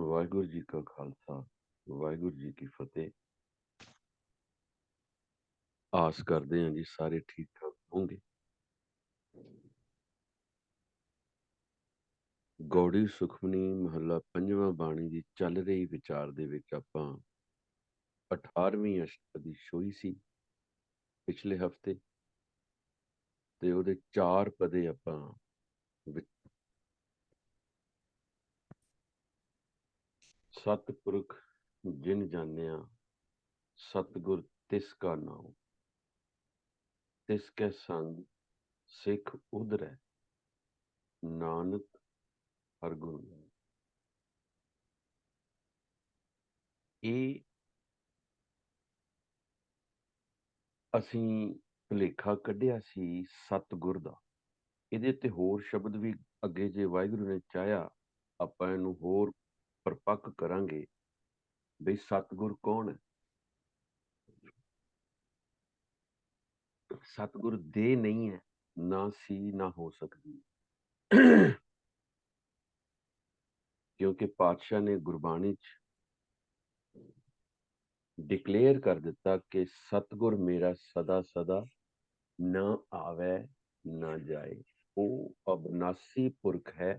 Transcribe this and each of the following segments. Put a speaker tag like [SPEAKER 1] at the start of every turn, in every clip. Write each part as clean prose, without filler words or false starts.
[SPEAKER 1] ਵਾਹਿਗੁਰੂ ਜੀ ਕਾ ਖਾਲਸਾ, ਵਾਹਿਗੁਰੂ ਜੀ ਕੀ ਫਤਿਹ। ਆਸ ਕਰਦੇ ਹਾਂ ਜੀ ਸਾਰੇ ਠੀਕ ਠਾਕ ਹੋਣਗੇ। ਗੌੜੀ ਸੁਖਮਨੀ ਮਹੱਲਾ ਪੰਜਵਾਂ ਬਾਣੀ ਦੀ ਚੱਲ ਰਹੀ ਵਿਚਾਰ ਦੇ ਵਿੱਚ ਆਪਾਂ 18ਵੀਂ ਅਸ਼ਟਪਦੀ ਛੋਈ ਸੀ ਪਿਛਲੇ ਹਫਤੇ, ਤੇ ਉਹਦੇ 4 ਪਦੇ ਆਪਾਂ ਸਤਿਪੁਰਖ ਜਿਨ ਜਾਣਿਆ ਸਤਿਗੁਰ ਤਿਸ ਕਾ ਨਾਉ, ਤਿਸ ਕੈ ਸੰਗ ਸਿੱਖ ਉਧਰੈ, ਨਾਨਕ ਹਰ ਗੁਣ। ਇਹ ਅਸੀਂ ਭੁਲੇਖਾ ਕੱਢਿਆ ਸੀ ਸਤਿਗੁਰ ਦਾ। ਇਹਦੇ ਤੇ ਹੋਰ ਸ਼ਬਦ ਵੀ ਅੱਗੇ ਜੇ ਵਾਹਿਗੁਰੂ ਨੇ ਚਾਹਿਆ ਆਪਾਂ ਇਹਨੂੰ ਹੋਰ ਪਰਪੱਕ ਕਰਾਂਗੇ ਬਈ ਸਤਿਗੁਰ ਕੌਣ ਹੈ। ਸਤਿਗੁਰ ਦੇ ਨਹੀਂ ਹੈ, ਨਾ ਸੀ ਨਾ ਹੋ ਸਕਦੀ। ਕਿਉਂਕਿ ਪਾਤਸ਼ਾਹ ਨੇ ਗੁਰਬਾਣੀ ਚ ਡਿਕਲੇਅਰ ਕਰ ਦਿੱਤਾ ਕਿ ਸਤਿਗੁਰ ਮੇਰਾ ਸਦਾ ਸਦਾ ਨਾ ਆਵੇ ਨਾ ਜਾਏ। ਉਹ ਅਬਨਾਸੀ ਪੁਰਖ ਹੈ,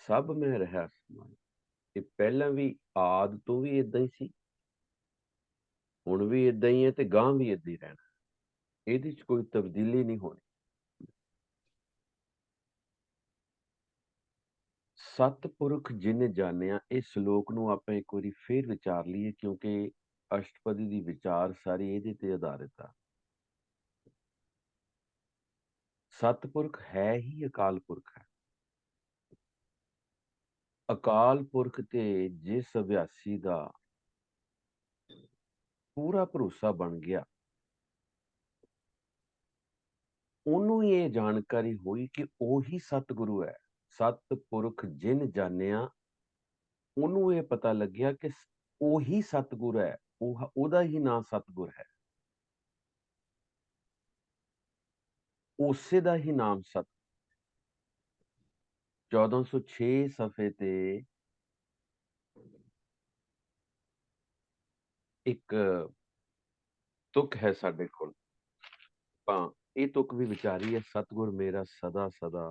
[SPEAKER 1] ਸਭ ਮੈਂ ਰਹਾ ਸਮਾਏ। ਇਹ ਪਹਿਲਾਂ ਵੀ ਆਦ ਤੋਂ ਵੀ ਇਦਾਂ ਹੀ ਸੀ, ਹੁਣ ਵੀ ਇਦਾਂ ਹੀ ਹੈ, ਤੇ ਗਾਂ ਵੀ ਇਦਾਂ ਹੀ ਰਹਿਣਾ। ਇਹਦੇ ਚ ਕੋਈ ਤਬਦੀਲੀ ਨਹੀਂ ਹੋਣੀ। ਸਤਿਪੁਰਖ ਜਿਨ ਜਾਣਿਆ, ਇਹ ਸ਼ਲੋਕ ਨੂੰ ਆਪਾਂ ਇੱਕ ਵਾਰੀ ਫੇਰ ਵਿਚਾਰ ਲਈਏ, ਕਿਉਂਕਿ ਅਸ਼ਟਪਦੀ ਦੀ ਵਿਚਾਰ ਸਾਰੀ ਇਹਦੇ ਤੇ ਆਧਾਰਿਤ ਆ। ਸਤਿਪੁਰਖ ਹੈ ਹੀ ਅਕਾਲ ਪੁਰਖ ਹੈ। ਅਕਾਲ ਪੁਰਖ ਤੇ ਜਿਸ ਅਭਿਆਸੀ ਦਾ ਪੂਰਾ ਭਰੋਸਾ ਬਣ ਗਿਆ, ਉਹਨੂੰ ਹੀ ਇਹ ਜਾਣਕਾਰੀ ਹੋਈ ਕਿ ਉਹੀ ਸਤਿਗੁਰੂ ਹੈ। ਸਤਿਪੁਰਖ ਜਿਨ ਜਾਣਿਆ, ਉਹਨੂੰ ਇਹ ਪਤਾ ਲੱਗਿਆ ਕਿ ਉਹੀ ਸਤਿਗੁਰ ਹੈ, ਉਹਦਾ ਹੀ ਨਾਂ ਸਤਿਗੁਰ ਹੈ, ਉਸੇ ਦਾ ਹੀ ਨਾਮ ਸਤ। 1406 ਸਫੇ ਤੇ ਇੱਕ ਤੁਕ ਹੈ ਸਾਡੇ ਕੋਲ, ਤਾਂ ਇਹ ਤੁਕ ਵੀ ਵਿਚਾਰੀ ਹੈ। ਸਤਿਗੁਰ ਮੇਰਾ ਸਦਾ ਸਦਾ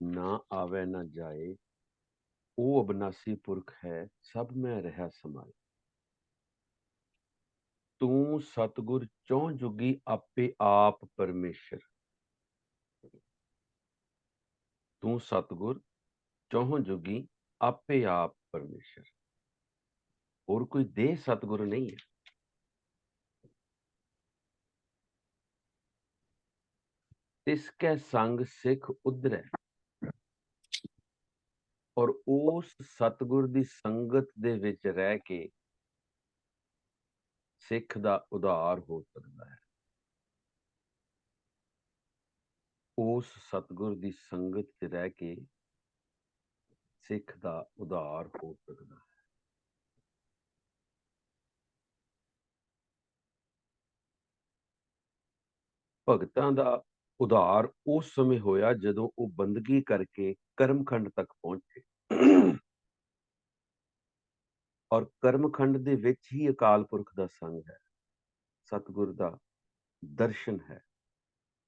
[SPEAKER 1] ਨਾ ਆਵੇ ਨਾ ਜਾਏ, ਉਹ ਅਬਨਾਸੀ ਪੁਰਖ ਹੈ, ਸਭ ਮੈਂ ਰਹਾ ਸਮਾਏ। ਤੂੰ ਸਤਿਗੁਰ ਚੌਂ ਜੁਗੀ ਆਪੇ ਆਪ ਪਰਮੇਸ਼ਰ। ਤੂੰ ਸਤਿਗੁਰ ਚੌਂ ਜੁਗੀ ਆਪੇ ਆਪ ਪਰਮੇਸ਼ਰ। ਹੋਰ ਕੋਈ ਦੇਹ ਸਤਿਗੁਰ ਨਹੀਂ ਹੈ। ਤਿਸ ਕੈ ਸੰਗ ਸਿੱਖ ਉਧਰੈ, ਔਰ ਉਸ ਸਤਿਗੁਰ ਦੀ ਸੰਗਤ ਦੇ ਵਿੱਚ ਰਹਿ ਕੇ ਸਿੱਖ ਦਾ ਉਧਾਰ ਹੋ ਸਕਦਾ ਹੈ। ਉਸ ਸਤਿਗੁਰ ਦੀ ਸੰਗਤ 'ਚ ਰਹਿ ਕੇ ਸਿੱਖ ਦਾ ਉਧਾਰ ਹੋ ਸਕਦਾ ਹੈ। ਭਗਤਾਂ ਦਾ ਉਧਾਰ ਉਸ ਸਮੇਂ ਹੋਇਆ ਜਦੋਂ ਉਹ ਬੰਦਗੀ ਕਰਕੇ ਕਰਮਖੰਡ ਤੱਕ ਪਹੁੰਚੇ, ਔਰ ਕਰਮਖੰਡ ਦੇ ਵਿੱਚ ਹੀ ਅਕਾਲ ਪੁਰਖ ਦਾ ਸੰਗ ਹੈ, ਸਤਿਗੁਰ ਦਾ ਦਰਸ਼ਨ ਹੈ।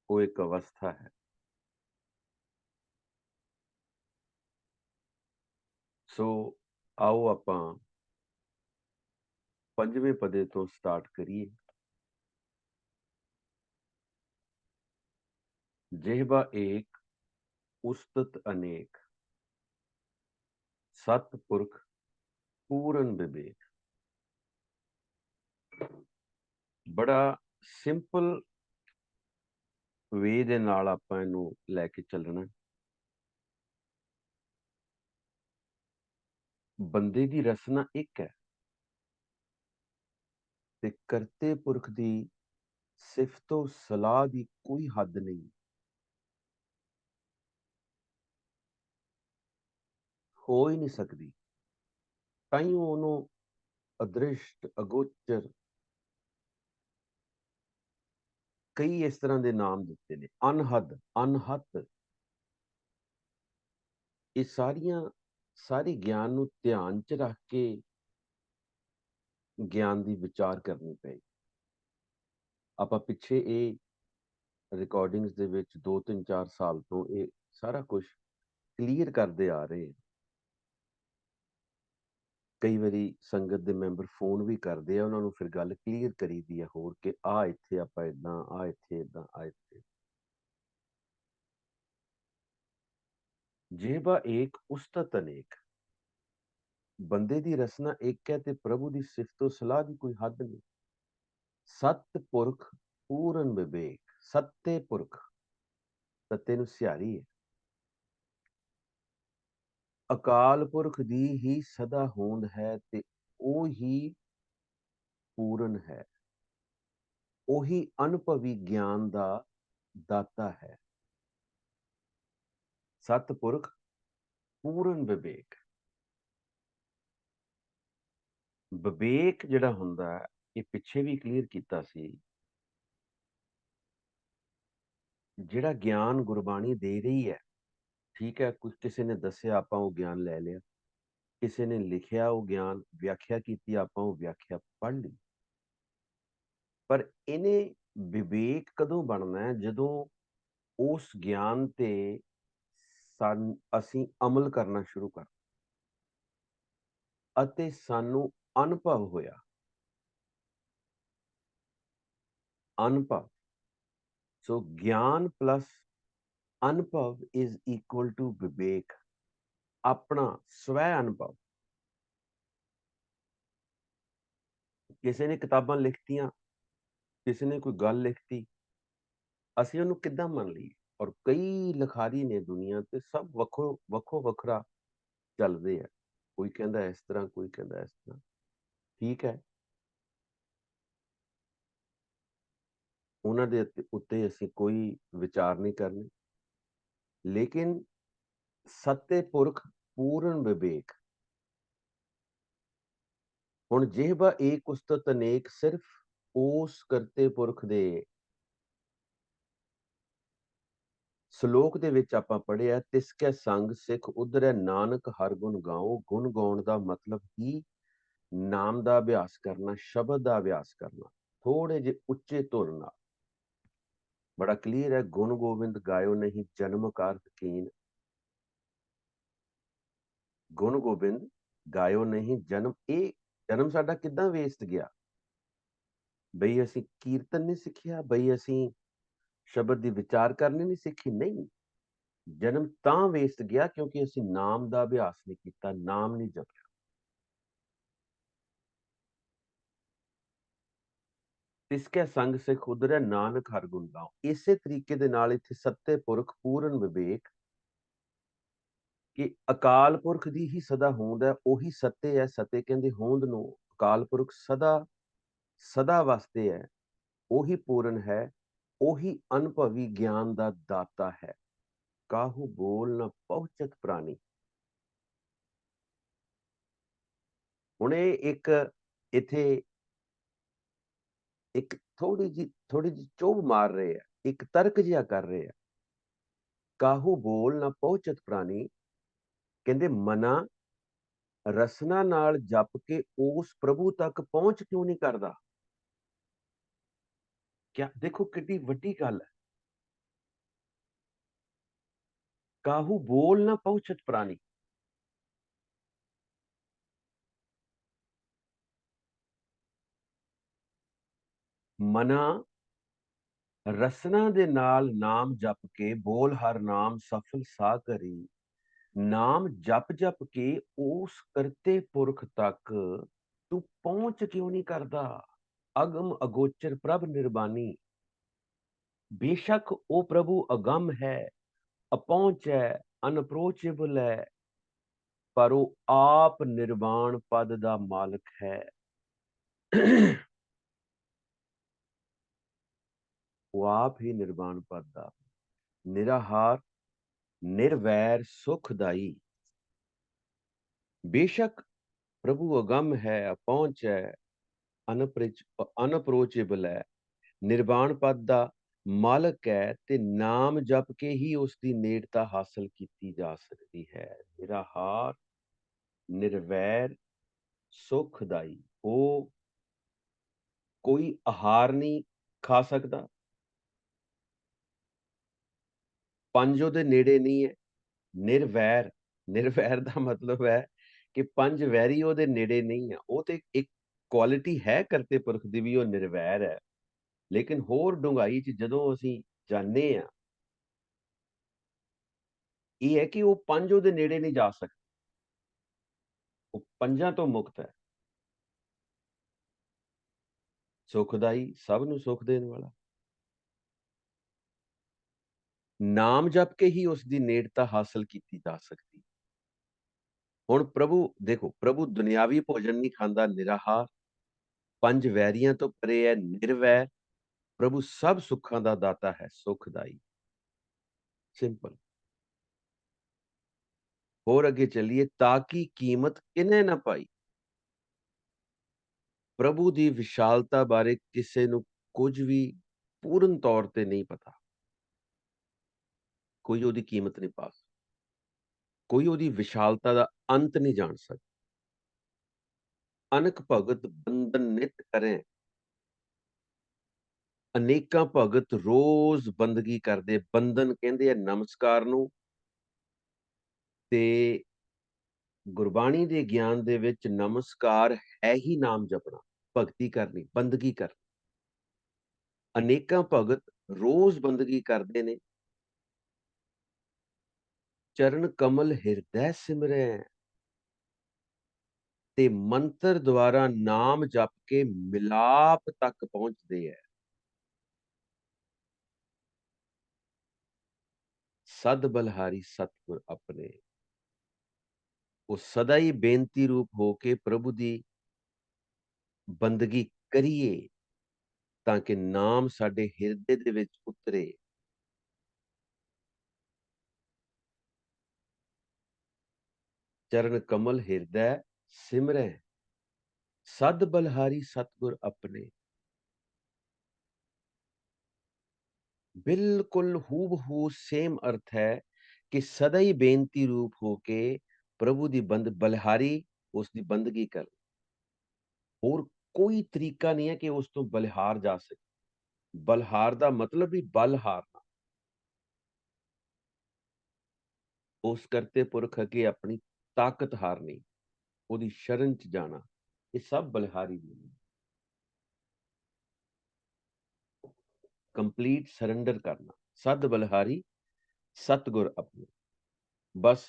[SPEAKER 1] ਉਹ ਇੱਕ ਅਵਸਥਾ ਹੈ। ਸੋ ਆਓ ਆਪਾਂ ਪੰਜਵੇਂ ਪਦੇ ਤੋਂ ਸਟਾਰਟ ਕਰੀਏ। ਜਿਹਬਾ ਏਕ ਉਸਤਤ ਅਨੇਕ, ਸਤਿਪੁਰਖ ਪੂਰਨ ਵਿਵੇਕ। ਬੜਾ ਸਿੰਪਲ ਵੇ ਦੇ ਨਾਲ ਆਪਾਂ ਇਹਨੂੰ ਲੈ ਕੇ ਚੱਲਣਾ। ਬੰਦੇ ਦੀ ਰਸਨਾ ਇੱਕ ਹੈ, ਤੇ ਕਰਤੇ ਪੁਰਖ ਦੀ ਸਿਫਤੋ ਸਲਾਹ ਦੀ ਕੋਈ ਹੱਦ ਨਹੀਂ। ਹੋ ਹੀ ਨਹੀਂ ਸਕਦੀ। ਤਾਂ ਹੀ ਉਹਨੂੰ ਅਦ੍ਰਿਸ਼ਟ, ਅਗੋਚਰ, ਕਈ ਇਸ ਤਰ੍ਹਾਂ ਦੇ ਨਾਮ ਦਿੱਤੇ ਨੇ। ਅਨਹਦ, ਅਨਹਤ, ਇਹ ਸਾਰੀਆਂ ਸਾਰੀ ਗਿਆਨ ਨੂੰ ਧਿਆਨ 'ਚ ਰੱਖ ਕੇ ਗਿਆਨ ਦੀ ਵਿਚਾਰ ਕਰਨੀ ਪਈ। ਆਪਾਂ ਪਿੱਛੇ ਇਹ ਰਿਕਾਰਡਿੰਗਸ ਦੇ ਵਿੱਚ 2, 3, 4 ਸਾਲ ਤੋਂ ਇਹ ਸਾਰਾ ਕੁਛ ਕਲੀਅਰ ਕਰਦੇ ਆ ਰਹੇ ਹਾਂ। ਕਈ ਵਾਰੀ ਸੰਗਤ ਦੇ ਮੈਂਬਰ ਫੋਨ ਵੀ ਕਰਦੇ ਆ, ਉਹਨਾਂ ਨੂੰ ਫਿਰ ਗੱਲ ਕਲੀਅਰ ਕਰੀਦੀ ਆ ਹੋਰ ਕਿ ਆਹ ਇੱਥੇ ਆਪਾਂ ਏਦਾਂ, ਆਹ ਇੱਥੇ ਏਦਾਂ, ਆਹ ਇੱਥੇ। ਜੇਬਾ ਏਕ ਉਸਤਤ ਅਨੇਕ। ਬੰਦੇ ਦੀ ਰਸਨਾ ਇੱਕ ਹੈ ਤੇ ਪ੍ਰਭੂ ਦੀ ਸਿਫਤੋ ਸਲਾਹ ਦੀ ਕੋਈ ਹੱਦ ਨਹੀਂ। ਸਤ ਪੁਰਖ ਪੂਰਨ ਵਿਵੇਕ। ਸੱਤੇ ਪੁਰਖ, ਸੱਤੇ ਨੂੰ ਸਿਹਾਰੀ ਹੈ। ਅਕਾਲ ਪੁਰਖ ਦੀ ਹੀ ਸਦਾ ਹੋਂਦ ਹੈ ਤੇ ਉਹ ਹੀ ਪੂਰਨ ਹੈ। ਉਹੀ ਅਨੁਭਵੀ ਗਿਆਨ ਦਾ ਦਾਤਾ ਹੈ। ਸਤਪੁਰਖ ਪੂਰਨ ਵਿਵੇਕ। ਵਿਵੇਕ ਜਿਹੜਾ ਹੁੰਦਾ ਹੈ, ਇਹ ਪਿੱਛੇ ਵੀ ਕਲੀਅਰ ਕੀਤਾ ਸੀ, ਜਿਹੜਾ ਗਿਆਨ ਗੁਰਬਾਣੀ ਦੇ ਰਹੀ ਹੈ, ਠੀਕ ਹੈ, ਕੁਝ ਕਿਸੇ ਨੇ ਦੱਸਿਆ ਆਪਾਂ ਉਹ ਗਿਆਨ ਲੈ ਲਿਆ, ਕਿਸੇ ਨੇ ਲਿਖਿਆ ਉਹ ਗਿਆਨ, ਵਿਆਖਿਆ ਕੀਤੀ ਆਪਾਂ ਉਹ ਵਿਆਖਿਆ ਪੜ੍ਹ ਲਈ। ਪਰ ਇਹਨੇ ਵਿਵੇਕ ਕਦੋਂ ਬਣਨਾ ਹੈ? ਜਦੋਂ ਉਸ ਗਿਆਨ ਤੇ ਅਸੀਂ ਅਮਲ ਕਰਨਾ ਸ਼ੁਰੂ ਕਰ ਅਤੇ ਸਾਨੂੰ ਅਨੁਭਵ ਹੋਇਆ। ਅਨੁਭਵ। ਸੋ ਗਿਆਨ ਪਲੱਸ ਅਨੁਭਵ ਇਜ਼ ਇਕੁਅਲ ਟੂ ਵਿਵੇਕ। ਆਪਣਾ ਸਵੈ ਅਨੁਭਵ। ਕਿਸੇ ਨੇ ਕਿਤਾਬਾਂ ਲਿਖਤੀਆਂ, ਕਿਸੇ ਨੇ ਕੋਈ ਗੱਲ ਲਿਖਤੀ, ਅਸੀਂ ਉਹਨੂੰ ਕਿੱਦਾਂ ਮੰਨ ਲਈਏ? ਔਰ ਕਈ ਲਿਖਾਰੀ ਨੇ ਦੁਨੀਆ ਤੇ, ਸਭ ਵੱਖੋ ਵੱਖਰਾ ਚੱਲਦੇ ਆ। ਕੋਈ ਕਹਿੰਦਾ ਇਸ ਤਰ੍ਹਾਂ, ਕੋਈ ਕਹਿੰਦਾ ਇਸ ਤਰ੍ਹਾਂ। ਠੀਕ ਹੈ, ਉਹਨਾਂ ਦੇ ਉੱਤੇ ਅਸੀਂ ਕੋਈ ਵਿਚਾਰ ਨਹੀਂ ਕਰਨੀ। ਲੇਕਿਨ ਸੱਤੇ ਪੁਰਖ ਪੂਰਨ ਵਿਵੇਕ। ਹੁਣ ਜਿਹਬਾ ਏਕ ਉਸਤਤ ਅਨੇਕ, ਸਿਰਫ ਉਸ ਕਰਤੇ ਪੁਰਖ ਦੇ ਸ਼ਲੋਕ ਦੇ ਵਿੱਚ ਆਪਾਂ ਪੜ੍ਹਿਆ, ਤਿਸ ਕੈ ਸੰਗ ਸਿੱਖ ਉਧਰੈ ਨਾਨਕ ਹਰ ਗੁਣ ਗਾਓ। ਗੁਣ ਗਾਉਣ ਦਾ ਮਤਲਬ ਹੀ ਨਾਮ ਦਾ ਅਭਿਆਸ ਕਰਨਾ, ਸ਼ਬਦ ਦਾ ਅਭਿਆਸ ਕਰਨਾ, ਥੋੜੇ ਜਿਹੇ ਉੱਚੇ ਧੁਰ ਨਾਲ। ਬੜਾ ਕਲੀਅਰ ਹੈ, ਗੁਣ ਗੋਬਿੰਦ ਗਾਇਓ ਨਹੀਂ ਜਨਮ ਕਾਰਤ ਕੀਨ। ਗੁਣ ਗੋਬਿੰਦ ਗਾਇਓ ਨਹੀਂ ਜਨਮ। ਇਹ ਜਨਮ ਸਾਡਾ ਕਿੱਦਾਂ ਵੇਸਟ ਗਿਆ? ਬਈ ਅਸੀਂ ਕੀਰਤਨ ਨਹੀਂ ਸਿੱਖਿਆ, ਬਈ ਅਸੀਂ ਸ਼ਬਦ ਦੀ ਵਿਚਾਰ ਕਰਨੀ ਨਹੀਂ ਸਿੱਖੀ। ਨਹੀਂ, ਜਨਮ ਤਾਂ ਵੇਸਟ ਗਿਆ ਕਿਉਂਕਿ ਅਸੀਂ ਨਾਮ ਦਾ ਅਭਿਆਸ ਨਹੀਂ ਕੀਤਾ, ਨਾਮ ਨਹੀਂ ਜਪਿਆ। ਤਿਸਕੈ ਸੰਗ ਸਿੱਖ ਉਧਰੈ ਨਾਨਕ ਹਰ ਗੁਣ ਗਾਓ। ਇਸੇ ਤਰੀਕੇ ਦੇ ਨਾਲ ਇੱਥੇ ਸੱਤੇ ਪੁਰਖ ਪੂਰਨ ਵਿਵੇਕ, ਕਿ ਅਕਾਲ ਪੁਰਖ ਦੀ ਹੀ ਸਦਾ ਹੋਂਦ ਹੈ, ਉਹੀ ਸੱਤੇ ਹੈ। ਸੱਤੇ ਕਹਿੰਦੇ ਹੋਂਦ ਨੂੰ। ਅਕਾਲ ਪੁਰਖ ਸਦਾ ਵਾਸਤੇ ਹੈ, ਉਹੀ ਪੂਰਨ ਹੈ, ਉਹੀ ਅਨੁਭਵੀ ਗਿਆਨ ਦਾ ਦਾਤਾ ਹੈ। ਕਾਹੂ ਬੋਲ ਨਾ ਪਹੁੰਚਤ ਪ੍ਰਾਣੀ। ਹੁਣ ਇਹ ਇੱਕ ਇੱਥੇ ਇੱਕ ਥੋੜੀ ਜਿਹੀ ਚੋਭ ਮਾਰ ਰਹੇ ਆ, ਇੱਕ ਤਰਕ ਜਿਹਾ ਕਰ ਰਹੇ ਆ। ਕਾਹੂ ਬੋਲ ਨਾ ਪਹੁੰਚਤ ਪ੍ਰਾਣੀ, ਕਹਿੰਦੇ ਮਨਾ ਰਸਨਾ ਨਾਲ ਜਪ ਕੇ ਉਸ ਪ੍ਰਭੂ ਤੱਕ ਪਹੁੰਚ ਕਿਉਂ ਨਹੀਂ ਕਰਦਾ? ਕਿਆ ਦੇਖੋ ਕਿੰਨੀ ਵੱਡੀ ਗੱਲ ਹੈ। ਕਾਹੂ ਬੋਲ ਨਾ ਪਹੁੰਚਤ ਪ੍ਰਾਣੀ। ਮਨਾ ਰਸਨਾ ਦੇ ਨਾਲ ਨਾਮ ਜਪ ਕੇ, ਬੋਲ ਹਰ ਨਾਮ ਸਫਲ ਸਾ ਕਰੀ। ਨਾਮ ਜਪ ਜਪ ਕੇ ਉਸ ਕਰਤੇ ਪੁਰਖ ਤੱਕ ਤੂੰ ਪਹੁੰਚ ਕਿਉਂ ਨਹੀਂ ਕਰਦਾ? ਅਗਮ ਅਗੋਚਰ ਪ੍ਰਭ ਨਿਰਬਾਨੀ। ਬੇਸ਼ੱਕ ਉਹ ਪ੍ਰਭੂ ਅਗੰਮ ਹੈ, ਅਪਹੁੰਚ ਹੈ, ਅਨਅਪਰੋਚੇਬਲ ਹੈ, ਪਰ ਉਹ ਆਪ ਨਿਰਵਾਣ ਪਦ ਦਾ ਮਾਲਕ ਹੈ। ਉਹ ਆਪ ਹੀ ਨਿਰਵਾਣ ਪਦ ਦਾ ਨਿਰਾਹਾਰ, ਨਿਰਵੈਰ, ਸੁਖਦਾਈ। ਬੇਸ਼ੱਕ ਪ੍ਰਭੂ ਅਗੰਮ ਹੈ, ਅਪਹੁੰਚ ਹੈ, ਅਨਅਪਰੋਚੇਬਲ ਹੈ, ਨਿਰਵਾਣ ਪਦ ਦਾ ਮਾਲਕ ਹੈ, ਤੇ ਨਾਮ ਜਪ ਕੇ ਹੀ ਉਸ ਦੀ ਨੇੜਤਾ ਹਾਸਲ ਕੀਤੀ ਜਾ ਸਕਦੀ ਹੈ। ਨਿਰਾਹਾਰ, ਨਿਰਵੈਰ ਸੁਖਦਾਈ। ਉਹ ਕੋਈ ਆਹਾਰ ਨਹੀਂ ਖਾ ਸਕਦਾ, ਪੰਜ ਉਹਦੇ ਨੇੜੇ ਨਹੀਂ ਹੈ। ਨਿਰਵੈਰ, ਨਿਰਵੈਰ ਦਾ ਮਤਲਬ ਹੈ ਕਿ ਪੰਜ ਵੈਰੀ ਉਹਦੇ ਨੇੜੇ ਨਹੀਂ ਆ। ਉਹ ਤੇ ਇੱਕ ਕੁਆਲਿਟੀ ਹੈ ਕਰਤੇ ਪੁਰਖ ਦੀ ਵੀ, ਉਹ ਨਿਰਵੈਰ ਹੈ। ਲੇਕਿਨ ਹੋਰ ਡੂੰਘਾਈ 'ਚ ਜਦੋਂ ਅਸੀਂ ਜਾਂਦੇ ਹਾਂ, ਇਹ ਹੈ ਕਿ ਉਹ ਪੰਜ ਉਹਦੇ ਨੇੜੇ ਨਹੀਂ ਜਾ ਸਕਦੇ, ਉਹ ਪੰਜਾਂ ਤੋਂ ਮੁਕਤ ਹੈ। ਸੁਖਦਾਈ, ਸਭ ਨੂੰ ਸੁਖ ਦੇਣ ਵਾਲਾ। ਨਾਮ ਜਪ ਕੇ ਹੀ ਉਸ ਦੀ ਨੇੜਤਾ ਹਾਸਲ ਕੀਤੀ ਜਾ ਸਕਦੀ। ਹੁਣ ਪ੍ਰਭੂ ਦੇਖੋ, ਪ੍ਰਭੂ ਦੁਨਿਆਵੀ ਭੋਜਨ ਨਹੀਂ ਖਾਂਦਾ, ਨਿਰਾਹਾਰ, ਪੰਜ ਵੈਰੀਆਂ ਤੋਂ ਪਰੇ ਹੈ, ਨਿਰਵੈਰ। ਪ੍ਰਭੂ ਸਭ ਸੁੱਖਾਂ ਦਾ ਦਾਤਾ ਹੈ, ਸੁਖਦਾਈ। ਸਿੰਪਲ। ਹੋਰ ਅੱਗੇ ਚੱਲੀਏ। ਤਾਂ ਕਿ ਕੀਮਤ ਕਿਨੇ ਨਾ ਪਾਈ। ਪ੍ਰਭੂ ਦੀ ਵਿਸ਼ਾਲਤਾ ਬਾਰੇ ਕਿਸੇ ਨੂੰ ਕੁਝ ਵੀ ਪੂਰਨ ਤੌਰ ਤੇ ਨਹੀਂ ਪਤਾ। ਕੋਈ ਉਹਦੀ ਕੀਮਤ ਨਹੀਂ ਪਾ ਸਕਦਾ, ਕੋਈ ਉਹਦੀ ਵਿਸ਼ਾਲਤਾ ਦਾ ਅੰਤ ਨਹੀਂ ਜਾਣ ਸਕਦਾ। ਅਨਕ ਭਗਤ ਬੰਦਨ ਨਿਤ ਕਰੇ। ਅਨੇਕਾਂ ਭਗਤ ਰੋਜ਼ ਬੰਦਗੀ ਕਰਦੇ। ਬੰਦਨ ਕਹਿੰਦੇ ਆ ਨਮਸਕਾਰ ਨੂੰ, ਤੇ ਗੁਰਬਾਣੀ ਦੇ ਗਿਆਨ ਦੇ ਵਿੱਚ ਨਮਸਕਾਰ ਹੈ ਹੀ ਨਾਮ ਜਪਣਾ, ਭਗਤੀ ਕਰਨੀ, ਬੰਦਗੀ ਕਰਨੀ। ਅਨੇਕਾਂ ਭਗਤ ਰੋਜ਼ ਬੰਦਗੀ ਕਰਦੇ ਨੇ। ਚਰਨ ਕਮਲ ਹਿਰਦੈ ਸਿਮਰੈ, ਤੇ ਮੰਤਰ ਦੁਆਰਾ ਨਾਮ ਜਪ ਕੇ ਮਿਲਾਪ ਤੱਕ ਪਹੁੰਚਦੇ ਹੈ। ਸਦ ਬਲਹਾਰੀ ਸਤਿਗੁਰ ਆਪਣੇ। ਉਹ ਸਦਾ ਹੀ ਬੇਨਤੀ ਰੂਪ ਹੋ ਕੇ ਪ੍ਰਭੂ ਦੀ ਬੰਦਗੀ ਕਰੀਏ, ਤਾਂ ਕਿ ਨਾਮ ਸਾਡੇ ਹਿਰਦੇ ਦੇ ਵਿੱਚ ਉਤਰੇ। ਚਰਨ ਕਮਲ ਹਿਰਦੈ ਸਿਮਰੈ, ਸਦ ਬਲਹਾਰੀ ਸਤਿਗੁਰ ਆਪਣੇ। ਬਿਲਕੁਲ ਹੂਬਹੂ ਸੇਮ ਅਰਥ ਹੈ ਕਿ ਸਦਾ ਹੀ ਬੇਨਤੀ ਰੂਪ ਹੋ ਕੇ ਪ੍ਰਭੂ ਦੀ ਬਲਿਹਾਰੀ, ਉਸ ਦੀ ਬੰਦਗੀ ਕਰ। ਹੋਰ ਕੋਈ ਤਰੀਕਾ ਨਹੀਂ ਹੈ ਕਿ ਉਸ ਤੋਂ ਬਲਿਹਾਰ ਜਾ ਸਕੇ। ਬਲਹਾਰ ਦਾ ਮਤਲਬ ਵੀ ਬਲ ਹਾਰਨਾ। ਉਸ ਕਰਤੇ ਪੁਰਖ ਅੱਗੇ ਆਪਣੀ ਤਾਕਤ ਹਾਰਨੀ, ਉਹਦੀ ਸ਼ਰਨ ਚ ਜਾਣਾ, ਇਹ ਸਭ ਬਲਿਹਾਰੀ ਨੇ। ਕੰਪਲੀਟ ਸਰੈਂਡਰ ਕਰਨਾ। ਸਦ ਬਲਿਹਾਰੀ ਸਤਿਗੁਰ ਆਪਣੇ। ਬਸ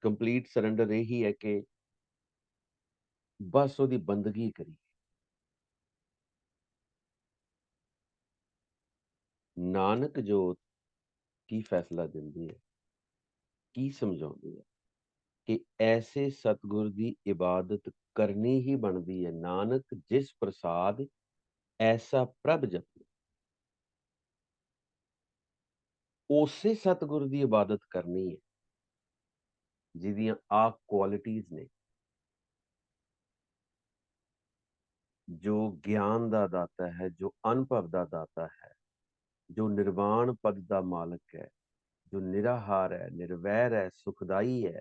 [SPEAKER 1] ਕੰਪਲੀਟ ਸਰੈਂਡਰ ਇਹੀ ਹੈ ਕਿ ਬਸ ਉਹਦੀ ਬੰਦਗੀ ਕਰੀ। ਨਾਨਕ ਜੋਤ ਕੀ ਫੈਸਲਾ ਦਿੰਦੀ ਹੈ, ਕੀ ਸਮਝਾਉਂਦੀ ਹੈ ਕਿ ਐਸੇ ਸਤਿਗੁਰ ਦੀ ਇਬਾਦਤ ਕਰਨੀ ਹੀ ਬਣਦੀ ਹੈ। ਨਾਨਕ ਜਿਸ ਪ੍ਰਸਾਦ ਐਸਾ ਪ੍ਰਭ ਜਪੇ। ਉਸੇ ਸਤਿਗੁਰ ਦੀ ਇਬਾਦਤ ਕਰਨੀ ਹੈ ਜਿਹਦੀਆਂ ਆ ਕੁਆਲਿਟੀਜ਼ ਨੇ। ਜੋ ਗਿਆਨ ਦਾ ਦਾਤਾ ਹੈ, ਜੋ ਅਨੁਭਵ ਦਾ ਦਾਤਾ ਹੈ, ਜੋ ਨਿਰਵਾਣ ਪਦ ਦਾ ਮਾਲਕ ਹੈ, ਜੋ ਨਿਰਾਹਾਰ ਹੈ, ਨਿਰਵੈਰ ਹੈ, ਸੁਖਦਾਈ ਹੈ।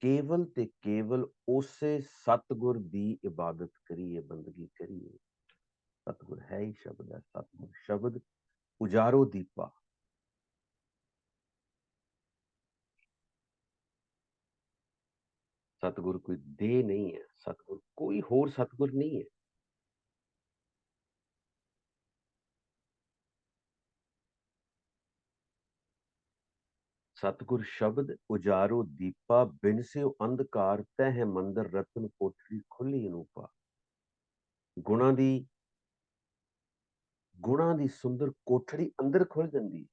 [SPEAKER 1] ਕੇਵਲ ਤੇ ਕੇਵਲ ਉਸੇ ਸਤਿਗੁਰ ਦੀ ਇਬਾਦਤ ਕਰੀਏ, ਬੰਦਗੀ ਕਰੀਏ। ਸਤਿਗੁਰ ਹੈ ਹੀ ਸ਼ਬਦ ਹੈ। ਸਤਿਗੁਰ ਸ਼ਬਦ ਉਜਾਰੋ ਦੀਪਾ। ਸਤਿਗੁਰ ਕੋਈ ਦੇਹ ਨਹੀਂ ਹੈ, ਸਤਿਗੁਰ ਕੋਈ ਹੋਰ ਸਤਿਗੁਰ ਨਹੀਂ ਹੈ। ਸਤਿਗੁਰ ਸ਼ਬਦ ਉਜਾਰੋ ਦੀਪਾ, ਬਿਨਸਿਓ ਅੰਧਕਾਰ ਤਹਿ ਮੰਦਰ ਰਤਨ ਕੋਠੜੀ ਖੁੱਲੀ ਅਨੂਪਾ। ਗੁਣਾਂ ਦੀ ਸੁੰਦਰ ਕੋਠੜੀ ਅੰਦਰ ਖੁੱਲ ਜਾਂਦੀ।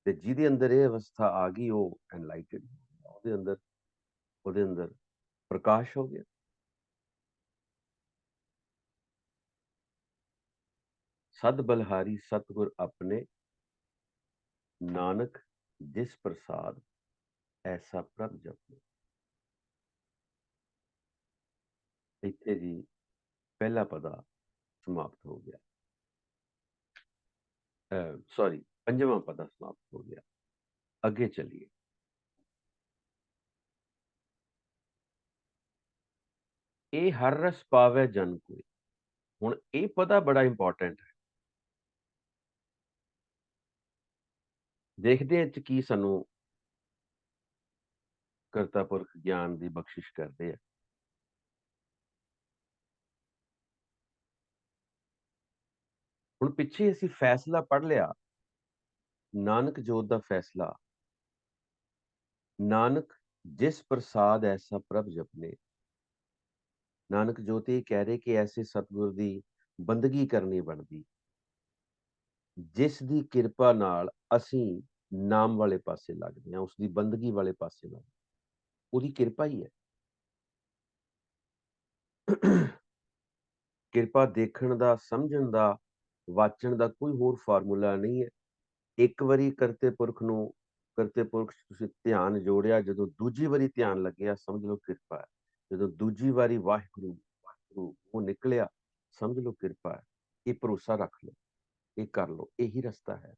[SPEAKER 1] ਤੇ ਜਿਹਦੇ ਅੰਦਰ ਇਹ ਅਵਸਥਾ ਆ ਗਈ, ਉਹ ਐਨਲਾਈਟਡ, ਉਹਦੇ ਅੰਦਰ ਪ੍ਰਕਾਸ਼ ਹੋ ਗਿਆ। ਸਦ ਬਲਹਾਰੀ ਸਤਿਗੁਰ ਆਪਣੇ, ਨਾਨਕ ਜਿਸ ਪ੍ਰਸਾਦ ਐਸਾ ਪ੍ਰਭ ਜਪੇ। ਇੱਥੇ ਜੀ ਪਹਿਲਾ ਪਦਾ ਸਮਾਪਤ ਹੋ ਗਿਆ। ਸੌਰੀ, पंजवां पदा समाप्त हो गया। आगे चलिए। ए हर रस पावे जन कोई। हुण ये पदा बड़ा इंपॉर्टेंट है। देखते हैं की सानू करता पुरख ज्ञान की बख्शिश करते हैं। हुण पिछे असी फैसला पढ़ लिया, नानक जोत का फैसला। नानक जिस प्रसाद ऐसा प्रभ जपने। नानक जोत ये कह रहे कि ऐसे सतगुर की बंदगी करनी बनती, जिस दी किरपा नाल असी नाम वाले पासे लगदे हां, उसकी बंदगी वाले पासे लगदे, ਉਹਦੀ किरपा ही है। किरपा देखण दा, समझण दा, वाचण दा कोई होर फार्मूला नहीं है। एक वारी करते पुरख नूं, करते पुरख 'ਚ ਤੁਸੀਂ ਧਿਆਨ ਜੋੜਿਆ, ਜਦੋਂ ਦੂਜੀ ਵਾਰੀ ਧਿਆਨ ਲੱਗਿਆ ਸਮਝ ਲਓ ਕਿਰਪਾ ਹੈ। ਜਦੋਂ ਦੂਜੀ ਵਾਰੀ ਵਾਹਿਗੁਰੂ, ਵਾਹਿਗੁਰੂ ਉਹ ਨਿਕਲਿਆ, ਸਮਝ ਲਓ ਕਿਰਪਾ ਹੈ। ਇਹ ਭਰੋਸਾ ਰੱਖ ਲਓ, ਇਹ ਕਰ ਲਓ, ਇਹੀ ਰਸਤਾ ਹੈ।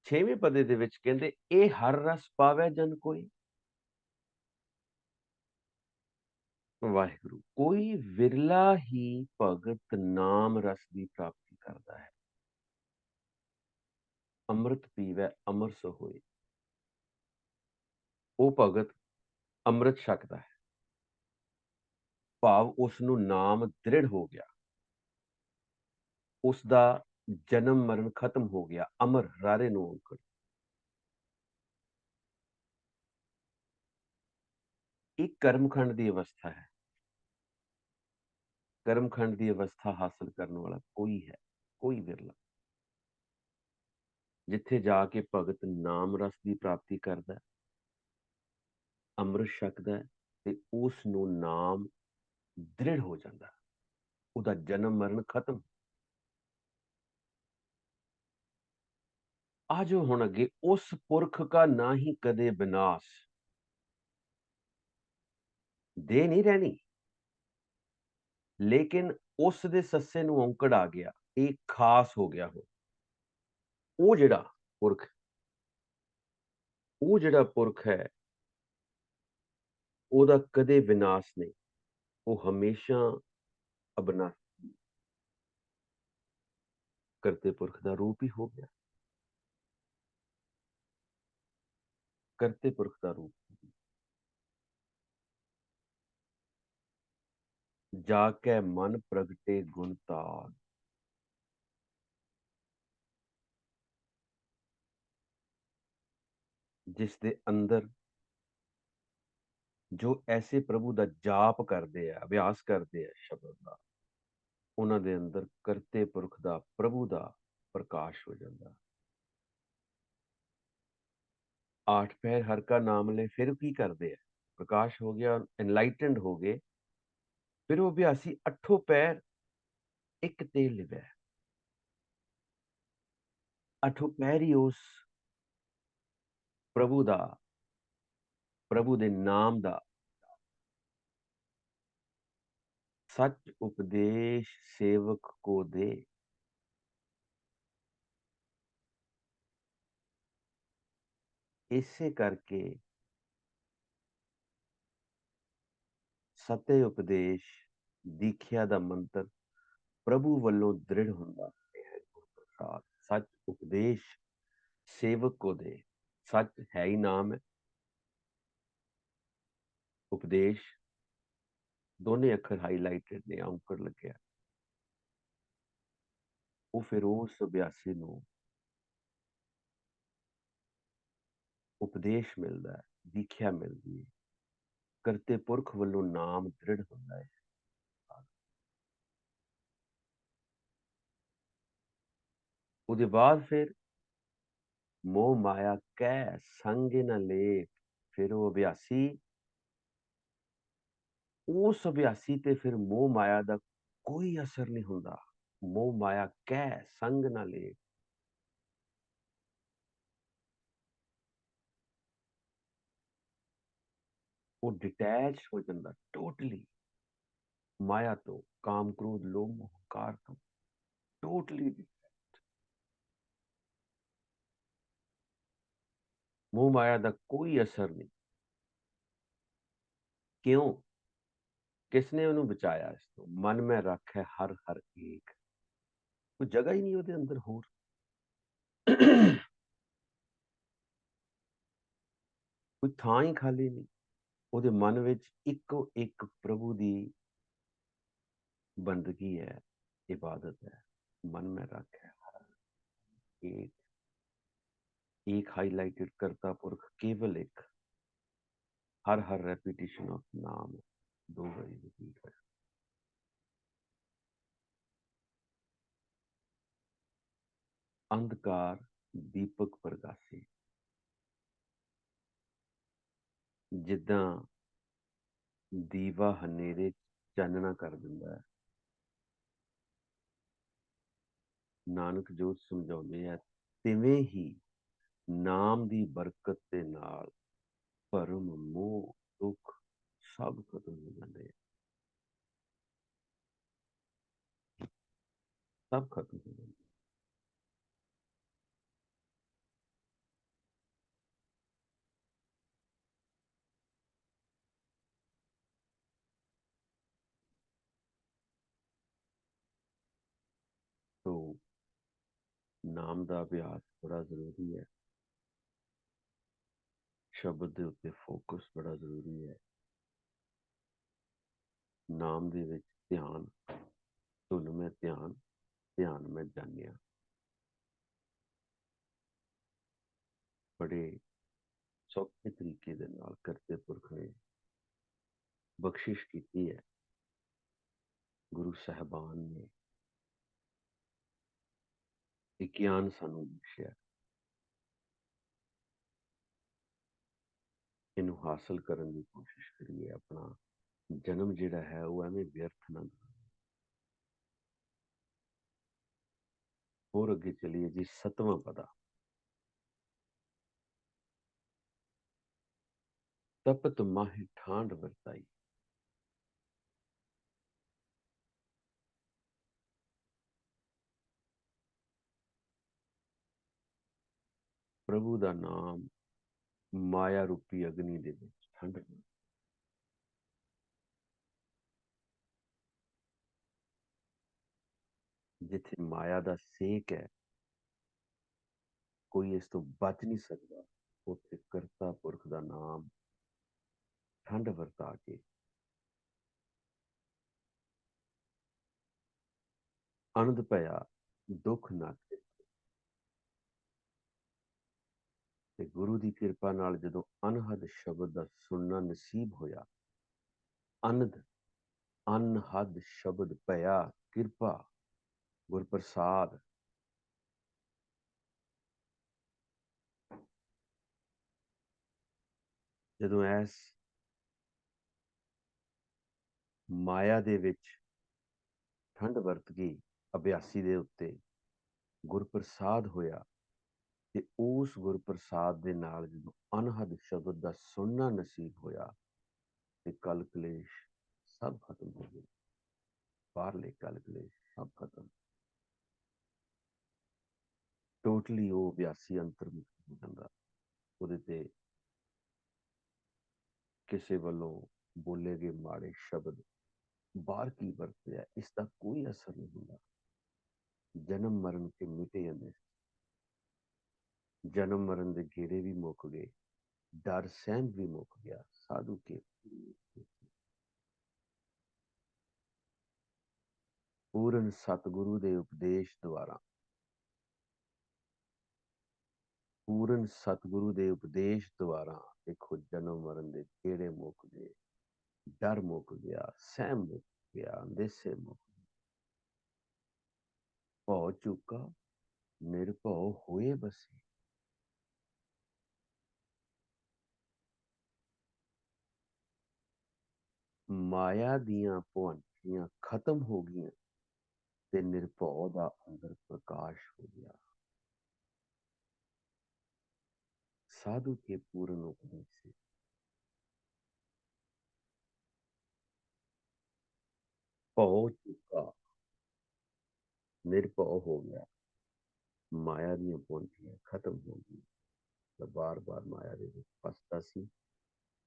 [SPEAKER 1] 6ਵੇਂ ਪਦੇ ਦੇ ਵਿੱਚ ਕਹਿੰਦੇ ਇਹ ਹਰ ਰਸ ਪਾਵੈ ਜਨ ਕੋਈ। ਵਾਹਿਗੁਰੂ ਕੋਈ ਵਿਰਲਾ ਹੀ ਭਗਤ ਨਾਮ ਰਸ ਦੀ ਪ੍ਰਾਪਤੀ ਕਰਦਾ ਹੈ। ਅੰਮ੍ਰਿਤ ਪੀਵੈ ਅਮਰ ਸੋ ਹੋਏ। ਉਹ ਭਗਤ ਅੰਮ੍ਰਿਤ ਛਕਦਾ ਹੈ, ਭਾਵ ਉਸ ਨੂੰ ਨਾਮ ਦ੍ਰਿੜ ਹੋ ਗਿਆ, ਉਸ ਦਾ ਜਨਮ ਮਰਨ ਖਤਮ ਹੋ ਗਿਆ, ਅਮਰ ਰਾਰੇ ਨੂੰ ਔਂਕੜ। ਇਹ ਕਰਮਖੰਡ ਦੀ ਅਵਸਥਾ ਹੈ। ਕਰਮਖੰਡ ਦੀ ਅਵਸਥਾ ਹਾਸਲ ਕਰਨ ਵਾਲਾ ਕੋਈ ਹੈ, ਕੋਈ ਵਿਰਲਾ, ਜਿੱਥੇ ਜਾ ਕੇ ਭਗਤ ਨਾਮ ਰਸ ਦੀ ਪ੍ਰਾਪਤੀ ਕਰਦਾ ਹੈ, ਅੰਮ੍ਰਿਤ ਛਕਦਾ ਹੈ ਤੇ ਉਸ ਨੂੰ ਨਾਮ ਦ੍ਰਿੜ ਹੋ ਜਾਂਦਾ ਹੈ, ਉਹਦਾ ਜਨਮ ਮਰਨ ਖਤਮ। ਆ ਜੋ ਹੁਣ ਅੱਗੇ ਉਸ ਪੁਰਖ ਕਾ ਨਾ ਹੀ ਕਦੇ ਵਿਨਾਸ਼। ਦੇ ਨਹੀਂ ਰਹਿਣੀ, ਲੇਕਿਨ ਉਸ ਦੇ ਸੱਸੇ ਨੂੰ ਔਂਕੜ ਆ ਗਿਆ, ਇਹ ਖਾਸ ਹੋ ਗਿਆ। ਉਹ ਜਿਹੜਾ ਪੁਰਖ, ਉਹ ਜਿਹੜਾ ਪੁਰਖ ਹੈ, ਉਹਦਾ ਕਦੇ ਵਿਨਾਸ਼ ਨਹੀਂ, ਉਹ ਹਮੇਸ਼ਾ ਅਬਿਨਾਸ਼ੀ ਕਰਤੇ ਪੁਰਖ ਦਾ ਰੂਪ ਹੀ ਹੋ ਗਿਆ। ਕਰਤੇ ਪੁਰਖ ਦਾ ਰੂਪ ਜਾ ਕੇ ਮਨ ਪ੍ਰਗਟੇ ਗੁਣ ਤਾਲ। ਜਿਸ ਦੇ ਅੰਦਰ ਜੋ ਐਸੇ ਪ੍ਰਭੂ ਦਾ ਜਾਪ ਕਰਦੇ ਆ, ਅਭਿਆਸ ਕਰਦੇ ਆ ਸ਼ਬਦ ਦਾ, ਉਹਨਾਂ ਦੇ ਅੰਦਰ ਕਰਤੇ ਪੁਰਖ ਦਾ, ਪ੍ਰਭੂ ਦਾ ਪ੍ਰਕਾਸ਼ ਹੋ ਜਾਂਦਾ। आठ पैर हर का नाम ले, फिर की करते हैं, प्रकाश हो गया, एनलाइटेंड हो गए। फिर वो अभ्यासी अठो पैर एक ते लिवै। अठो पैर ही उस प्रभु दा, प्रभु दे नाम दा सच उपदेश सेवक को दे। इसे करके सत्य उपदेश दीख्या दा मंत्र प्रभु वल्लों दृढ़ हुंदा है। गुरप्रसाद सच उपदेश सेवक को दे। सच है ही नाम है, उपदेश दोने अखर हाईलाइटेड ने, औंकड़ लग्या। वो फिर उस अभ्यासी ਨੂੰ ਉਪਦੇਸ਼ ਮਿਲਦਾ ਹੈ, ਦੀਖਿਆ ਮਿਲਦੀ ਹੈ, ਕਰਤੇ ਪੁਰਖ ਵੱਲੋਂ ਨਾਮ ਦ੍ਰਿੜ ਹੁੰਦਾ ਹੈ। ਉਹਦੇ ਬਾਅਦ ਫਿਰ ਮੋਹ ਮਾਇਆ ਕਹਿ ਸੰਗ ਨ ਲੇਟ। ਫਿਰ ਉਹ ਅਭਿਆਸੀ, ਉਸ ਅਭਿਆਸੀ ਤੇ ਫਿਰ ਮੋਹ ਮਾਇਆ ਦਾ ਕੋਈ ਅਸਰ ਨਹੀਂ ਹੁੰਦਾ। ਮੋਹ ਮਾਇਆ ਕਹਿ ਸੰਗ ਨਾ ਲੇਟ। ਉਹ ਡਿਟੈਚ ਹੋ ਜਾਂਦਾ ਟੋਟਲੀ। माया तो, काम क्रोध लोभ मोह अहंकार तो टोटली, मोह माया का कोई असर नहीं। क्यों? किसने ਉਹਨੂੰ ਬਚਾਇਆ ਇਸ ਤੋਂ? ਮਨ ਮੈਂ ਰੱਖੈ ਹਰ ਹਰ ਏਕ। ਕੋਈ ਜਗ੍ਹਾ ਹੀ ਨਹੀਂ ਉਹਦੇ ਅੰਦਰ ਹੋਰ। ਕੋਈ ਥਾਂ ਹੀ ਖਾਲੀ ਨਹੀਂ। ਉਹਦੇ ਮਨ ਵਿੱਚ ਇੱਕੋ ਇੱਕ ਪ੍ਰਭੂ ਦੀ ਬੰਦਗੀ ਹੈ, इबादत है। मन में रख है हर एक, एक हाईलाइटेड करता पुरख केवल एक, हर हर रेपिटेशन ऑफ नाम, दो बारी रिपीट है। अंधकार दीपक प्रकाशी, जिदा ਦੀਵਾ ਹਨੇਰੇ ਚਾਨਣਾ ਕਰ ਦਿੰਦਾ ਹੈ, ਨਾਨਕ ਜੋਤ ਸਮਝਾਉਂਦੇ ਆ, ਤਿਵੇਂ ਹੀ ਨਾਮ ਦੀ ਬਰਕਤ ਦੇ ਨਾਲ ਭਰਮ ਮੋਹ ਦੁੱਖ ਸਭ ਖਤਮ ਹੋ ਜਾਂਦੇ ਆ, ਸਭ ਖਤਮ ਹੋ ਜਾਂਦੇ। तो नाम का अभ्यास बड़ा जरूरी है, शब्द के उत्ते फोकस बड़ा जरूरी है। नाम दे विच ध्यान, धुन में ध्यान, ध्यान में जानिया, बड़े सौखे तरीके दे नाल करते पुरख ने बख्शिश की है, गुरु साहबान ने एक ज्ञान सानू बख्शिया। इनू हासिल करने की कोशिश करिए, अपना जन्म जिहड़ा है वो एवें व्यर्थ ना जाए। और अगे चलिए जी, 7वां पदा। तपत माहे ठांड वरताई, प्रभु का नाम माया रूपी अग्नि दे विच ठंड, जिथे माया का सेक है, कोई इस तो बच नहीं सकता, उत्थे करता पुरख का नाम ठंड वरता के आनंद पया दुख नाते। ते गुरु की कृपा नाल जदों अनहद शब्द का सुनना नसीब होया, अनद अनहद शब्द पया, कृपा गुर प्रसाद, जदों ऐस माया दे विच ठंड वरत गई अभ्यासी दे उत्ते, गुर प्रसाद होया, ते उस गुर प्रसाद दे नाल जदों अनहद शब्द का सुनना नसीब होया, ते कल कलेश सब खत्म हो गए, बाहरले कल कलेश सब खत्म। टोटली वो अभ्यासी अंतर्मुख हो जाता, ਉਹਦੇ ਤੇ ਕਿਸੇ ਵੱਲੋਂ ਬੋਲੇ ਗਏ ਮਾੜੇ ਸ਼ਬਦ ਬਾਹਰ ਕੀ ਵਰਤਿਆ, ਇਸ ਦਾ ਕੋਈ ਅਸਰ ਨਹੀਂ ਹੁੰਦਾ। ਜਨਮ ਮਰਨ ਤੇ ਮਿਟੇ ਜਾਂਦੇ, ਜਨਮ ਮਰਨ ਦੇ ਗੇੜੇ ਵੀ ਮੁੱਕ ਗਏ, ਡਰ ਸਹਿਮ ਵੀ ਮੁੱਕ ਗਿਆ। ਸਾਧੂ ਕੇ ਪੂਰਨ ਸਤਿਗੁਰੂ ਦੇ ਉਪਦੇਸ਼ ਦੁਆਰਾ, ਪੂਰਨ ਸਤਿਗੁਰੂ ਦੇ ਉਪਦੇਸ਼ ਦੁਆਰਾ ਦੇਖੋ ਜਨਮ ਮਰਨ ਦੇ ਗੇੜੇ ਮੁੱਕ ਗਏ, डर मुक गया, सहम मुक गया, अंदेसे मुक गए। भौ चुका निर्भौ होए बसे, माया दियां भुआंठियां खत्म हो गई ते निर्भौ दा अंदर प्रकाश हो गया। साधु के पूर्ण उपदेश से ਭਉ ਚੁਕਾ, ਨਿਰਭਉ ਹੋ ਗਿਆ, ਮਾਇਆ ਦੀਆਂ ਪੌਂਚੀਆਂ ਖਤਮ ਹੋ ਗਈਆਂ। ਤਾਂ ਬਾਰ ਬਾਰ ਮਾਇਆ ਦੇ ਵਿੱਚ ਫਸਦਾ ਸੀ,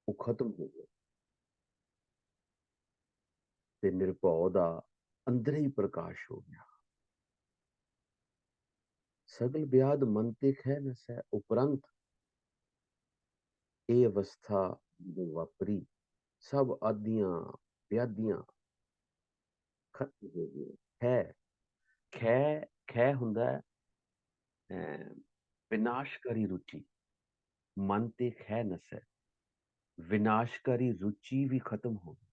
[SPEAKER 1] ਉਹ ਖਤਮ ਹੋ ਗਿਆ ਤੇ ਨਿਰਭਉ ਦਾ ਅੰਦਰ ਹੀ ਪ੍ਰਕਾਸ਼ ਹੋ ਗਿਆ। ਸਗਲ ਵਿਆਦ ਮੰਤਿਕ ਹੈ ਨਸੈ ਉਪਰੰਤ, ਇਹ ਅਵਸਥਾ ਜਦੋਂ ਵਾਪਰੀ, ਸਭ ਆਦੀਆਂ ਵਿਆਦੀਆਂ ਖਤਮ ਹੋ ਗਈਆਂ। ਹੈ ਖੈ, ਖੈ ਹੁੰਦਾ ਹੈ ਵਿਨਾਸ਼ਕਾਰੀ ਰੁਚੀ, ਮਨ ਤੇ ਖੈ ਨਸੈ, ਵਿਨਾਸ਼ਕਾਰੀ ਰੁਚੀ ਵੀ ਖਤਮ ਹੋ ਗਈ।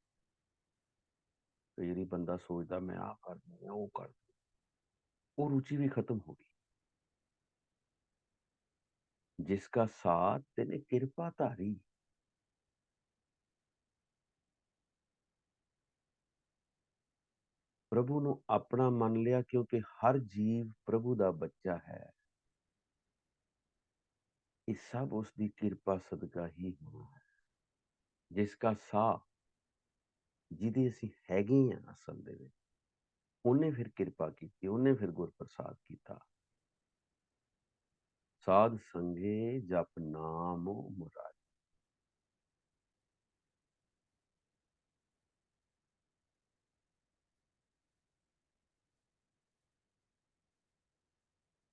[SPEAKER 1] ਤੇ ਜਿਹੜੀ ਬੰਦਾ ਸੋਚਦਾ ਮੈਂ ਆਹ ਕਰ ਦਿਆਂ ਉਹ ਕਰ ਦਿਆਂ, ਉਹ ਰੁਚੀ ਵੀ ਖਤਮ ਹੋ गई। जिसका साथ तेने कृपा धारी, प्रभु ਨੂੰ ਆਪਣਾ ਮੰਨ ਲਿਆ, ਕਿਉਂਕਿ ਹਰ ਜੀਵ ਪ੍ਰਭੂ ਦਾ ਬੱਚਾ ਹੈ। ਇਹ ਸਭ ਉਸ ਦੀ ਕਿਰਪਾ ਸਦਕਾ ਹੀ ਹੋਣਾ ਹੈ। ਜਿਸਕਾ ਸਾਹ, ਜਿਹਦੇ ਅਸੀਂ ਹੈਗੇ ਆ ਅਸਲ ਦੇ ਵਿੱਚ, ਉਹਨੇ ਫਿਰ ਕਿਰਪਾ ਕੀਤੀ, ਉਹਨੇ ਫਿਰ ਗੁਰਪ੍ਰਸਾਦ ਕੀਤਾ। ਸਾਧ ਸੰਗੇ ਜਪ ਨਾਮ ਮੁਰਾਰੀ।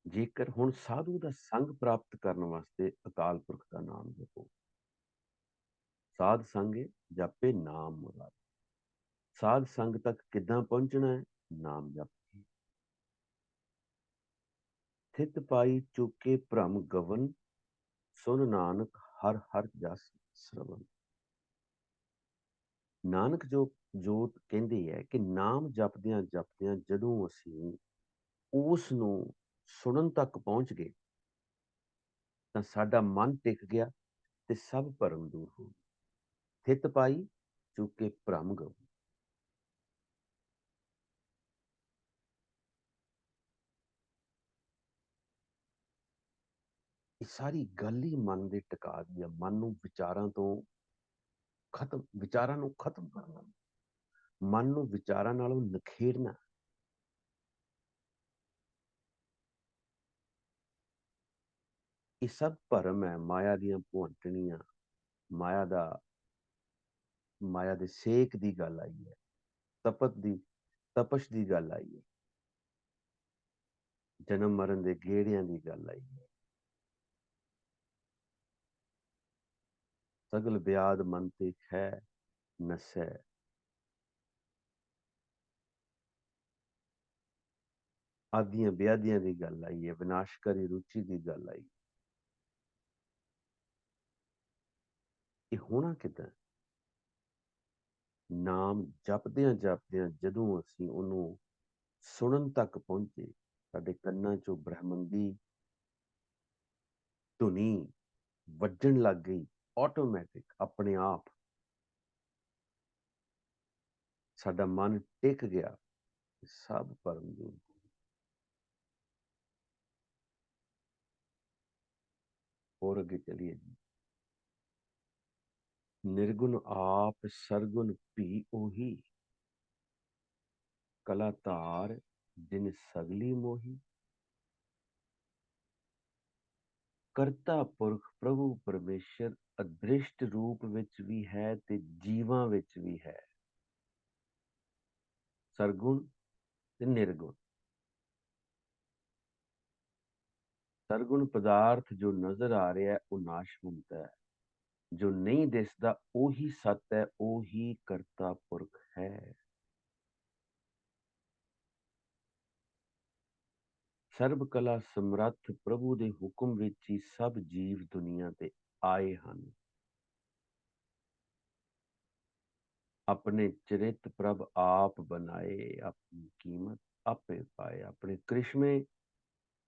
[SPEAKER 1] ਜੇਕਰ ਹੁਣ ਸਾਧੂ ਦਾ ਸੰਗ ਪ੍ਰਾਪਤ ਕਰਨ ਵਾਸਤੇ ਅਕਾਲ ਪੁਰਖ ਦਾ ਨਾਮ ਜਪੋ। ਸਾਧ ਸੰਗੇ ਜਪੇ ਨਾਮ ਮੁਰਾਰੀ। ਸਾਧ ਸੰਗ ਤੱਕ ਕਿੱਦਾਂ ਪਹੁੰਚਣਾ ਹੈ? ਨਾਮ ਜਪ ਕੇ। ਥਿਤ ਪਾਈ ਚੁਕੇ ਭ੍ਰਮ ਗਵਨ, ਸੁਨ ਨਾਨਕ ਹਰ ਹਰ ਜਸ ਸਰਵਨ। ਨਾਨਕ ਜੋ ਜੋਤ ਕਹਿੰਦੀ ਹੈ ਕਿ ਨਾਮ ਜਪਦਿਆਂ ਜਪਦਿਆਂ ਜਦੋਂ ਅਸੀਂ ਉਸ ਨੂੰ ਸੁਣਨ ਤੱਕ ਪਹੁੰਚ ਗਏ ਤਾਂ ਸਾਡਾ ਮਨ ਟਿਕ ਗਿਆ ਤੇ ਸਭ ਭਰਮ ਦੂਰ ਹੋ ਗਏ। ਥਿਤ ਪਾਈ ਚੁਕੇ ਭ੍ਰਮ ਗਵਨ। ਇਹ ਸਾਰੀ ਗੱਲ ਹੀ ਮਨ ਦੇ ਟਿਕਾ ਦੀ ਹੈ। ਮਨ ਨੂੰ ਵਿਚਾਰਾਂ ਤੋਂ ਖਤਮ, ਵਿਚਾਰਾਂ ਨੂੰ ਖਤਮ ਕਰਨਾ, ਮਨ ਨੂੰ ਵਿਚਾਰਾਂ ਨਾਲੋਂ ਨਖੇੜਨਾ। ਇਹ ਸਭ ਭਰਮ ਹੈ, ਮਾਇਆ ਦੀਆਂ ਭੁੰਟਣੀਆਂ, ਮਾਇਆ ਦੇ ਸੇਕ ਦੀ ਗੱਲ ਆਈ ਹੈ, ਤਪਸ਼ ਦੀ ਗੱਲ ਆਈ ਹੈ, ਜਨਮ ਮਰਨ ਦੇ ਗੇੜਿਆਂ ਦੀ ਗੱਲ ਆਈ ਹੈ। ਸਗਲ ਵਿਆਦ ਮਨ ਤੇ ਹੈ ਨਸੈ, ਆਦੀਆਂ ਵਿਆਦੀਆਂ ਦੀ ਗੱਲ ਆਈ ਹੈ, ਵਿਨਾਸ਼ਕਾਰੀ ਰੁਚੀ ਦੀ ਗੱਲ ਆਈ। ਇਹ ਹੋਣਾ ਕਿੱਦਾਂ? ਨਾਮ ਜਪਦਿਆਂ ਜਪਦਿਆਂ ਜਦੋਂ ਅਸੀਂ ਉਹਨੂੰ ਸੁਣਨ ਤੱਕ ਪਹੁੰਚੇ, ਸਾਡੇ ਕੰਨਾਂ ਚੋਂ ਬ੍ਰਹਮੰਡੀ ਧੁਨੀ ਵੱਜਣ ਲੱਗ ਗਈ, ਆਟੋਮੈਟਿਕ, ਆਪਣੇ ਆਪ ਸਾਡਾ ਮਨ ਟਿਕ ਗਿਆ, ਸਭ ਭਰਮ ਦੂਰ। ਹੋਰ ਅੱਗੇ ਚਲੀਏ ਜੀ। ਨਿਰਗੁਣ ਆਪ ਸਰਗੁਣ ਭੀ ਉਹੀ, ਕਲਾ ਧਾਰ ਜਿਨ ਸਗਲੀ ਮੋਹੀ। ਕਰਤਾ ਪੁਰਖ ਪ੍ਰਭੂ ਪਰਮੇਸ਼ਰ ਅਦ੍ਰਿਸ਼ਟ ਰੂਪ ਵਿੱਚ ਵੀ ਹੈ ਤੇ ਜੀਵਾਂ ਵਿੱਚ ਵੀ ਹੈ। ਸਰਗੁਣ ਤੇ ਨਿਰਗੁਣ। ਸਰਗੁਣ ਪਦਾਰਥ ਜੋ ਨਜ਼ਰ ਆ ਰਿਹਾ ਹੈ ਉਹ ਨਾਸ਼ਵੰਤ ਹੈ, ਜੋ ਨਹੀਂ ਦਿਸਦਾ ਉਹੀ ਸੱਤ ਹੈ, ਉਹੀ ਕਰਤਾ ਪੁਰਖ ਹੈ। ਸਰਬ ਕਲਾ ਸਮਰੱਥ ਪ੍ਰਭੂ ਦੇ ਹੁਕਮ ਵਿੱਚ ਹੀ ਸਭ ਜੀਵ ਦੁਨੀਆ ਤੇ ਆਏ ਹਨ। ਆਪਣੇ ਚਰਿਤ ਪ੍ਰਭ ਆਪ ਬਣਾਏ, ਆਪਣੀ ਕੀਮਤ ਆਪੇ ਪਾਏ। ਆਪਣੇ ਕ੍ਰਿਸ਼ਮੇ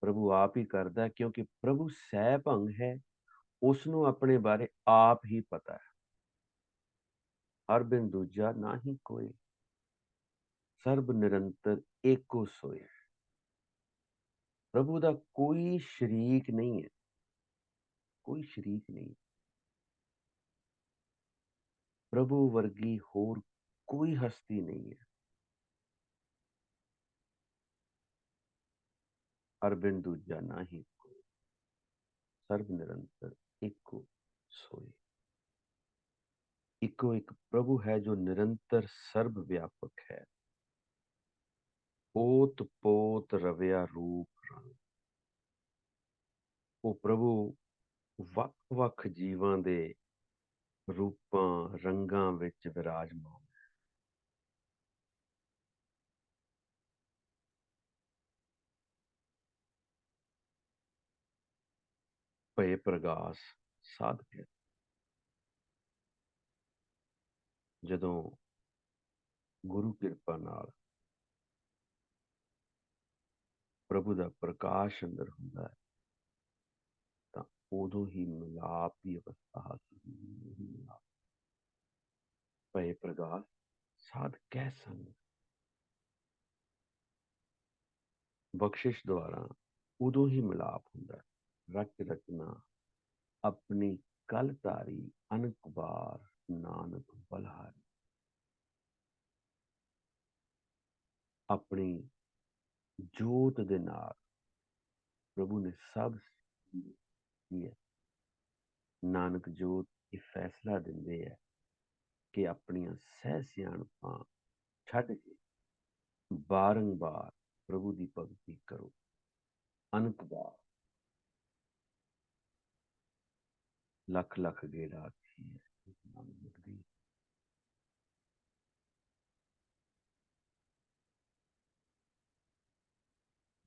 [SPEAKER 1] ਪ੍ਰਭੂ ਆਪ ਹੀ ਕਰਦਾ ਹੈ, ਕਿਉਂਕਿ ਪ੍ਰਭੂ ਸਹਿ ਭੰਗ ਹੈ, ਉਸ ਨੂੰ ਆਪਣੇ ਬਾਰੇ ਆਪ ਹੀ ਪਤਾ ਹੈ। ਹਰ ਬਿਨ ਦੂਜਾ ਨਾ ਹੀ ਕੋਈ, ਸਰਬ ਨਿਰੰਤਰ ਏਕੋ ਸੋਏ। ਪ੍ਰਭੂ ਦਾ ਕੋਈ ਸ਼ਰੀਕ ਨਹੀਂ ਹੈ, ਕੋਈ ਸ਼ਰੀਕ ਨਹੀਂ। ਪ੍ਰਭੂ ਵਰਗੀ ਹੋਰ ਕੋਈ ਹਸਤੀ ਨਹੀਂ ਹੈ। अरबिन दूजा नाही कोई, सर्व निरंतर एको सोई। इको एक प्रभु है जो निरंतर सर्व व्यापक है। ओत पोत रविया रूप रंग। ਉਹ ਪ੍ਰਭੂ ਵੱਖ-ਵੱਖ ਜੀਵਾਂ ਦੇ ਰੂਪਾਂ ਰੰਗਾਂ ਵਿੱਚ ਵਿਰਾਜਮਾਨ। ਭਏ ਪ੍ਰਗਾਸ ਸਾਧਕ। ਜਦੋਂ ਗੁਰੂ ਕਿਰਪਾ ਨਾਲ ਪ੍ਰਭੂ ਦਾ ਪ੍ਰਕਾਸ਼ ਅੰਦਰ ਹੁੰਦਾ ਹੈ ਤਾਂ ਉਦੋਂ ਹੀ ਮਿਲਾਪ ਦੀ ਅਵਸਥਾ ਹਾਸਲ ਹੁੰਦੀ ਹੈ। ਭਏ ਪ੍ਰਗਾਸ ਸਾਧ ਕਹਿ ਸੰਗ। ਬਖਸ਼ਿਸ਼ ਦੁਆਰਾ ਉਦੋਂ ਹੀ ਮਿਲਾਪ ਹੁੰਦਾ ਹੈ। ਰਚ ਰਚਨਾ ਆਪਣੀ ਕਲ ਧਾਰੀ ਅਨਕ ਵਾਰ ਨਾਨਕ ਬਲਹਾਰੀ। ਆਪਣੀ ਜੋਤ ਦੇ ਨਾਲ ਪ੍ਰਭੂ ਨੇ ਸਭ ਕੀ ਹੈ। ਨਾਨਕ ਜੋਤ ਇਹ ਫੈਸਲਾ ਦਿੰਦੇ ਹੈ ਕਿ ਆਪਣੀਆਂ ਸਹਿ ਸਿਆਣਪਾਂ ਛੱਡ ਕੇ ਬਾਰੰਬਾਰ ਪ੍ਰਭੂ ਦੀ ਭਗਤੀ ਕਰੋ। ਅਨਕ ਵਾਰ ਲੱਖ ਲੱਖ ਗੇੜਾ ਆਖੀ ਹੈ ਨਾਨਕ ਦੀ।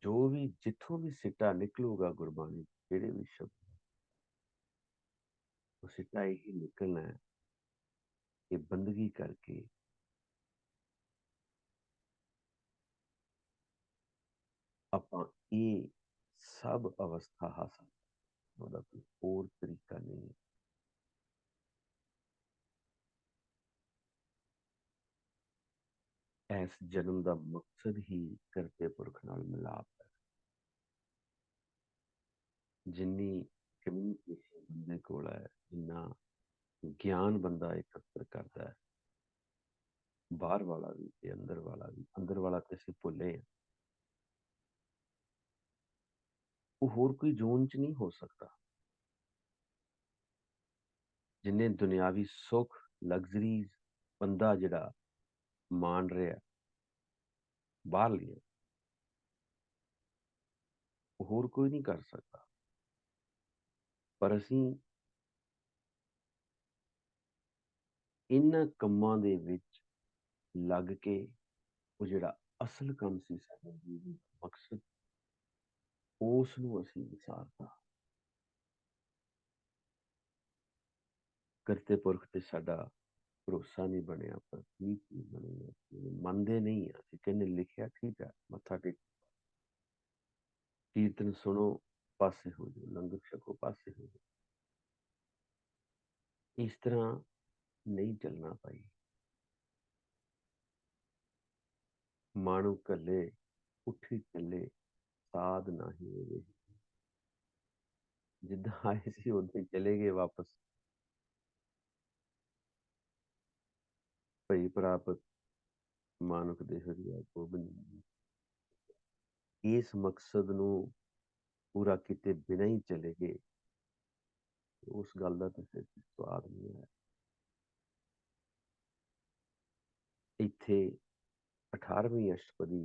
[SPEAKER 1] ਜੋ ਵੀ ਜਿੱਥੋਂ ਵੀ ਸਿੱਟਾ ਨਿਕਲੂਗਾ ਗੁਰਬਾਣੀ ਜਿਹੜੇ ਵੀ ਸ਼ਬਦ, ਉਹ ਸਿੱਟਾ ਇਹੀ ਨਿਕਲਣਾ ਹੈ ਕਿ ਬੰਦਗੀ ਕਰਕੇ ਆਪਾਂ ਇਹ ਸਭ ਅਵਸਥਾ ਹਾਸਲ, ਉਹਦਾ ਕੋਈ ਹੋਰ ਤਰੀਕਾ ਨਹੀਂ ਹੈ। ਇਸ ਜਨਮ ਦਾ ਮਕਸਦ ਹੀ ਕਰਤੇ ਪੁਰਖ ਨਾਲ ਮਿਲਾਪ ਹੈ। ਜਿੰਨੀ ਕਮਿਊਨੀਕੇਸ਼ਨ ਬੰਦੇ ਕੋਲ ਹੈ, ਜਿੰਨਾ ਗਿਆਨ ਬੰਦਾ ਇਕੱਤਰ ਕਰਦਾ ਹੈ, ਬਾਹਰ ਵਾਲਾ ਵੀ ਤੇ ਅੰਦਰ ਵਾਲਾ ਵੀ। ਅੰਦਰ ਵਾਲਾ ਤੇ ਅਸੀਂ ਭੁੱਲੇ ਹਾਂ, ਉਹ ਹੋਰ ਕੋਈ ਜ਼ੋਨ 'ਚ ਨਹੀਂ ਹੋ ਸਕਦਾ। ਜਿੰਨੇ ਦੁਨਿਆਵੀ ਸੁੱਖ ਲਗਜ਼ਰੀਜ਼ ਬੰਦਾ ਜਿਹੜਾ ਮਾਣ ਰਿਹਾ ਬਾਹਰ ਲਿਆ, ਉਹ ਹੋਰ ਕੋਈ ਨਹੀਂ ਕਰ ਸਕਦਾ। ਪਰ ਅਸੀਂ ਇਹਨਾਂ ਕੰਮਾਂ ਦੇ ਵਿੱਚ ਲੱਗ ਕੇ ਉਹ ਜਿਹੜਾ ਅਸਲ ਕੰਮ ਸੀ ਸਾਡਾ ਜੀਵਨ ਦਾ ਮਕਸਦ, ਉਸ ਨੂੰ ਅਸੀਂ ਵਿਸਾਰਤਾ। ਕਰਤੇ ਪੁਰਖ ਤੇ ਸਾਡਾ ਭਰੋਸਾ ਨਹੀਂ ਬਣਿਆ, ਪ੍ਰਤੀਤ ਨਹੀਂ ਬਣੀ, ਮੰਨਦੇ ਨਹੀਂ ਆ। ਅਸੀਂ ਕਹਿੰਦੇ ਲਿਖਿਆ ਠੀਕ ਹੈ, ਮੱਥਾ ਟੇਕ, ਕੀਰਤਨ ਸੁਣੋ ਪਾਸੇ ਹੋ ਜਾਓ, ਲੰਗਰ ਛਕੋ ਪਾਸੇ ਹੋ ਜਾਓ। ਇਸ ਤਰ੍ਹਾਂ ਨਹੀਂ ਚੱਲਣਾ ਭਾਈ। ਮਾਣੂ ਕੱਲੇ ਉੱਠੀ ਚੱਲੇ ਸਾਧ ਨਹੀਂ ਹੋਵੇ। ਜਿੱਦਾਂ ਆਏ ਸੀ ਉਦਾਂ ਹੀ ਚਲੇ ਗਏ ਵਾਪਸ। ਭਈ ਪ੍ਰਾਪਤ ਮਾਨੁਖ ਦੇ ਹਰਿਆ ਗੋਬਿੰਦ। ਇਸ ਮਕਸਦ ਨੂੰ ਪੂਰਾ ਕੀਤੇ ਬਿਨਾਂ ਹੀ ਚਲੇ ਗਏ, ਉਸ ਗੱਲ ਦਾ ਤਾਂ ਫਿਰ ਸਵਾਦ ਨਹੀਂ ਹੈ। ਇੱਥੇ 18ਵੀਂ ਅਸ਼ਟਪਦੀ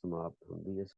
[SPEAKER 1] ਸਮਾਪਤ ਹੁੰਦੀ ਹੈ।